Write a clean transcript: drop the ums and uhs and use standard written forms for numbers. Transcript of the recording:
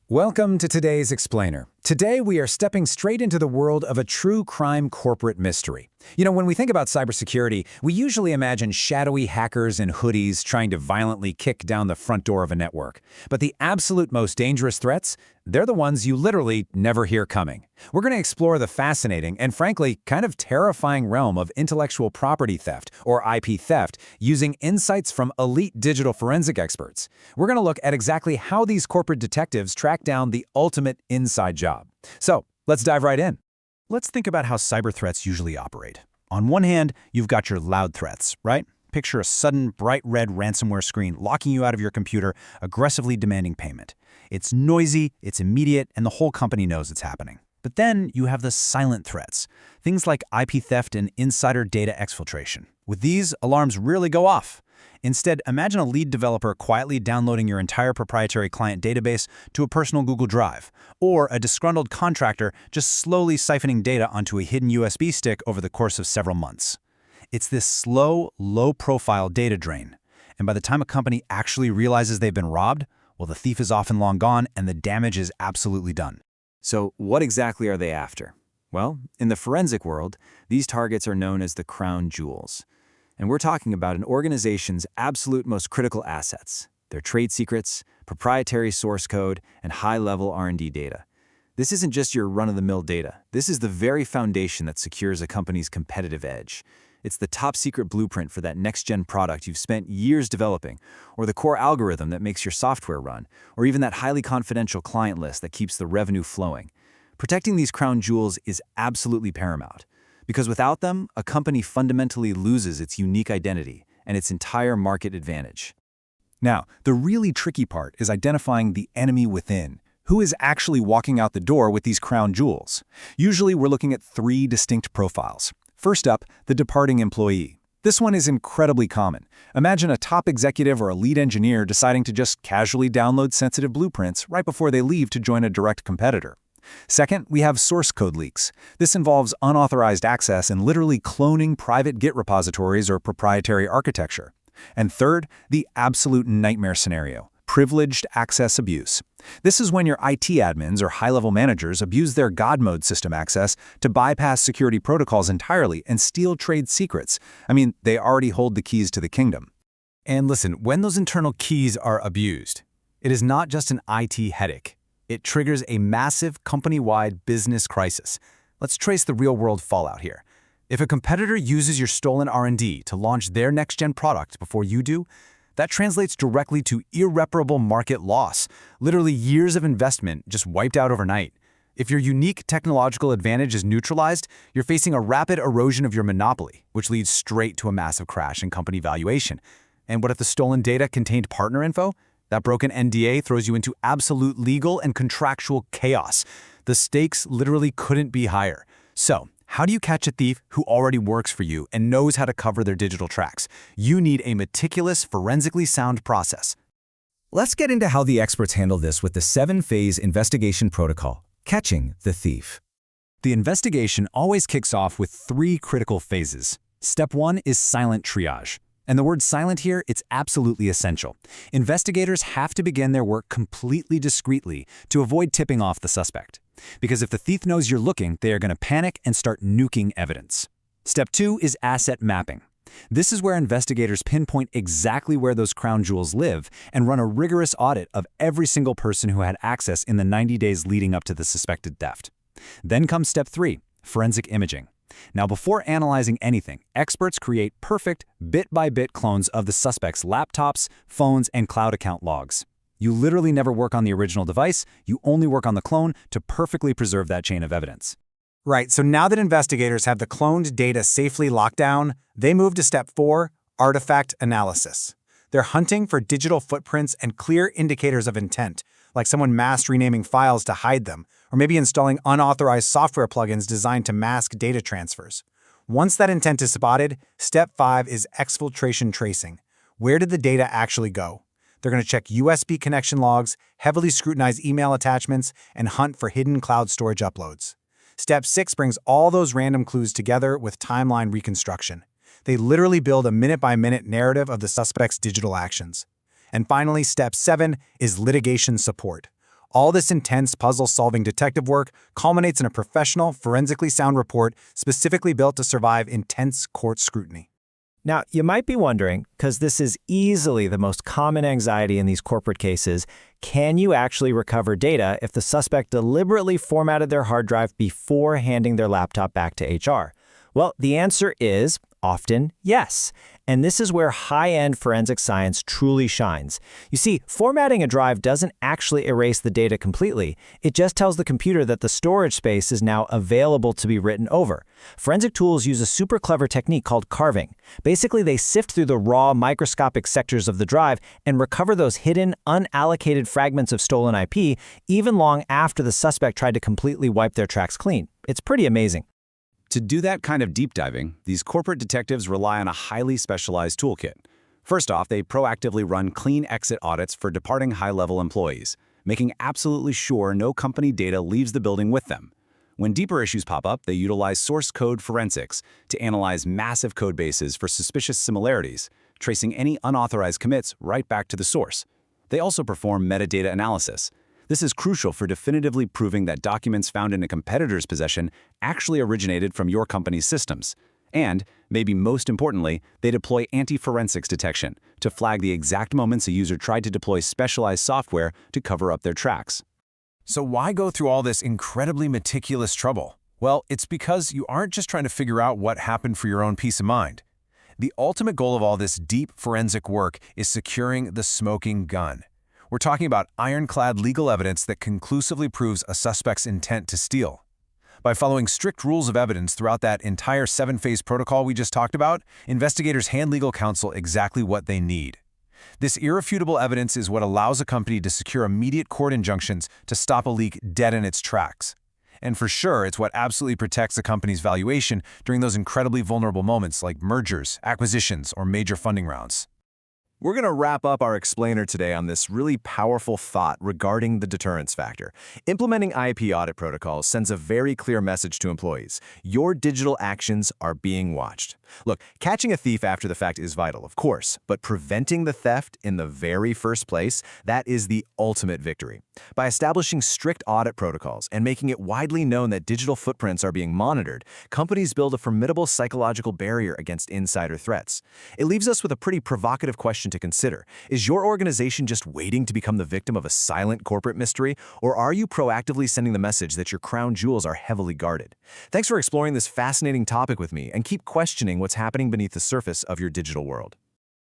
Welcome to today's Explainer. Today we are stepping straight into the world of a true crime corporate mystery. When we think about cybersecurity, we usually imagine shadowy hackers in hoodies trying to violently kick down the front door of a network. But the absolute most dangerous threats, they're the ones you literally never hear coming. We're going to explore the fascinating and frankly kind of terrifying realm of intellectual property theft, or IP theft, using insights from elite digital forensic experts. We're going to look at exactly how these corporate detectives track down the ultimate inside job. So, let's dive right in. Let's think about how cyber threats usually operate. On one hand, you've got your loud threats, right? Picture a sudden, bright red ransomware screen locking you out of your computer, aggressively demanding payment. It's noisy, it's immediate, and the whole company knows it's happening. But then you have the silent threats, things like IP theft and insider data exfiltration. With these, alarms rarely go off. Instead, imagine a lead developer quietly downloading your entire proprietary client database to a personal Google Drive, or a disgruntled contractor just slowly siphoning data onto a hidden USB stick over the course of several months. It's this slow, low-profile data drain. And by the time a company actually realizes they've been robbed, well, the thief is often long gone and the damage is absolutely done. So, what exactly are they after? Well, in the forensic world, these targets are known as the crown jewels. And we're talking about an organization's absolute most critical assets, their trade secrets, proprietary source code, and high-level R&D data. This isn't just your run-of-the-mill data. This is the very foundation that secures a company's competitive edge. It's the top-secret blueprint for that next-gen product you've spent years developing, or the core algorithm that makes your software run, or even that highly confidential client list that keeps the revenue flowing. Protecting these crown jewels is absolutely paramount. Because without them, a company fundamentally loses its unique identity and its entire market advantage. Now, the really tricky part is identifying the enemy within. Who is actually walking out the door with these crown jewels? Usually we're looking at three distinct profiles. First up, the departing employee. This one is incredibly common. Imagine a top executive or a lead engineer deciding to just casually download sensitive blueprints right before they leave to join a direct competitor. Second, we have source code leaks. This involves unauthorized access and literally cloning private Git repositories or proprietary architecture. And third, the absolute nightmare scenario, privileged access abuse. This is when your IT admins or high-level managers abuse their God mode system access to bypass security protocols entirely and steal trade secrets. I mean, they already hold the keys to the kingdom. And listen, when those internal keys are abused, it is not just an IT headache. It triggers a massive company-wide business crisis. Let's trace the real-world fallout here. If a competitor uses your stolen R&D to launch their next-gen product before you do, that translates directly to irreparable market loss, literally years of investment just wiped out overnight. If your unique technological advantage is neutralized, you're facing a rapid erosion of your monopoly, which leads straight to a massive crash in company valuation. And what if the stolen data contained partner info? That broken NDA throws you into absolute legal and contractual chaos. The stakes literally couldn't be higher. So, how do you catch a thief who already works for you and knows how to cover their digital tracks? You need a meticulous, forensically sound process. Let's get into how the experts handle this with the 7-phase investigation protocol, catching the thief. The investigation always kicks off with 3 critical phases. Step 1 is silent triage. And the word silent here, it's absolutely essential. Investigators have to begin their work completely discreetly to avoid tipping off the suspect. Because if the thief knows you're looking, they are going to panic and start nuking evidence. Step 2 is asset mapping. This is where investigators pinpoint exactly where those crown jewels live and run a rigorous audit of every single person who had access in the 90 days leading up to the suspected theft. Then comes step 3, forensic imaging. Now, before analyzing anything, experts create perfect, bit-by-bit clones of the suspect's laptops, phones, and cloud account logs. You literally never work on the original device, you only work on the clone to perfectly preserve that chain of evidence. Right, so now that investigators have the cloned data safely locked down, they move to step 4, artifact analysis. They're hunting for digital footprints and clear indicators of intent, like someone mass renaming files to hide them, or maybe installing unauthorized software plugins designed to mask data transfers. Once that intent is spotted, step 5 is exfiltration tracing. Where did the data actually go? They're going to check USB connection logs, heavily scrutinize email attachments, and hunt for hidden cloud storage uploads. Step 6 brings all those random clues together with timeline reconstruction. They literally build a minute-by-minute narrative of the suspect's digital actions. And finally, step 7 is litigation support. All this intense puzzle-solving detective work culminates in a professional, forensically sound report specifically built to survive intense court scrutiny. Now, you might be wondering, because this is easily the most common anxiety in these corporate cases, can you actually recover data if the suspect deliberately formatted their hard drive before handing their laptop back to HR? Well, the answer is often yes. And this is where high-end forensic science truly shines. You see, formatting a drive doesn't actually erase the data completely. It just tells the computer that the storage space is now available to be written over. Forensic tools use a super clever technique called carving. Basically, they sift through the raw, microscopic sectors of the drive and recover those hidden, unallocated fragments of stolen IP, even long after the suspect tried to completely wipe their tracks clean. It's pretty amazing. To do that kind of deep diving, these corporate detectives rely on a highly specialized toolkit. First off, they proactively run clean exit audits for departing high-level employees, making absolutely sure no company data leaves the building with them. When deeper issues pop up, they utilize source code forensics to analyze massive code bases for suspicious similarities, tracing any unauthorized commits right back to the source. They also perform metadata analysis. This is crucial for definitively proving that documents found in a competitor's possession actually originated from your company's systems. And, maybe most importantly, they deploy anti-forensics detection to flag the exact moments a user tried to deploy specialized software to cover up their tracks. So why go through all this incredibly meticulous trouble? Well, it's because you aren't just trying to figure out what happened for your own peace of mind. The ultimate goal of all this deep forensic work is securing the smoking gun. We're talking about ironclad legal evidence that conclusively proves a suspect's intent to steal. By following strict rules of evidence throughout that entire 7-phase protocol we just talked about, investigators hand legal counsel exactly what they need. This irrefutable evidence is what allows a company to secure immediate court injunctions to stop a leak dead in its tracks. And for sure, it's what absolutely protects a company's valuation during those incredibly vulnerable moments like mergers, acquisitions, or major funding rounds. We're going to wrap up our explainer today on this really powerful thought regarding the deterrence factor. Implementing IP audit protocols sends a very clear message to employees. Your digital actions are being watched. Look, catching a thief after the fact is vital, of course, but preventing the theft in the very first place, that is the ultimate victory. By establishing strict audit protocols and making it widely known that digital footprints are being monitored, companies build a formidable psychological barrier against insider threats. It leaves us with a pretty provocative question to consider. Is your organization just waiting to become the victim of a silent corporate mystery, or are you proactively sending the message that your crown jewels are heavily guarded? Thanks for exploring this fascinating topic with me, and keep questioning what's happening beneath the surface of your digital world.